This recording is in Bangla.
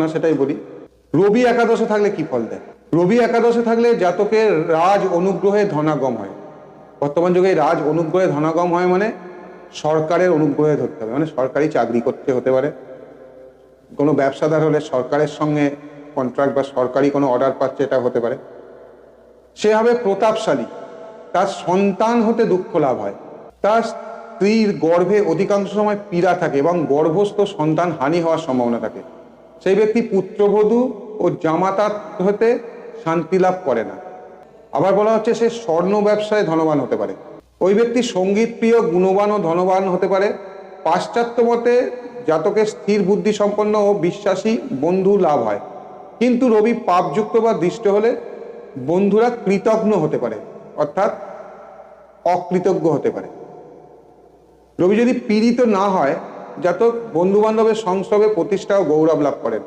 না সেটাই বলি। রবি একাদশে থাকলে কি ফল দেয়? রবি একাদশে থাকলে জাতকের রাজ অনুগ্রহে ধনাগম হয়। বর্তমান যুগে রাজ অনুগ্রহে ধনাগম হয় মানে সরকারের অনুগ্রহে ধরতে হবে, মানে সরকারি চাকরি করতে হতে পারে, কোনো ব্যবসাদার হলে সরকারের সঙ্গে কন্ট্রাক্ট বা সরকারি কোনো অর্ডার পাচ্ছে, এটা হতে পারে। সে হবে প্রতাপশালী, তার সন্তান হতে দুঃখ লাভ হয়, তার স্ত্রীর গর্ভে অধিকাংশ সময় পীড়া থাকে এবং গর্ভস্থ সন্তান হানি হওয়ার সম্ভাবনা থাকে। সেই ব্যক্তি পুত্রবধূ ও জামাতা হতে শান্তি লাভ করে না। আবার বলা হচ্ছে সে স্বর্ণ ব্যবসায় ধনবান হতে পারে। ওই ব্যক্তি সঙ্গীত প্রিয়, গুণবান ও ধনবান হতে পারে। পাশ্চাত্য মতে জাতকের স্থির বুদ্ধি সম্পন্ন ও বিশ্বাসী বন্ধু লাভ হয়, কিন্তু রবি পাপযুক্ত বা দৃষ্ট হলে বন্ধুরা কৃতজ্ঞ হতে পারে, অর্থাৎ অকৃতজ্ঞ হতে পারে। রবি যদি পীড়িত না হয়, জাতক বন্ধু বান্ধবের সংসর্গে প্রতিষ্ঠা ও গৌরব লাভ করেন।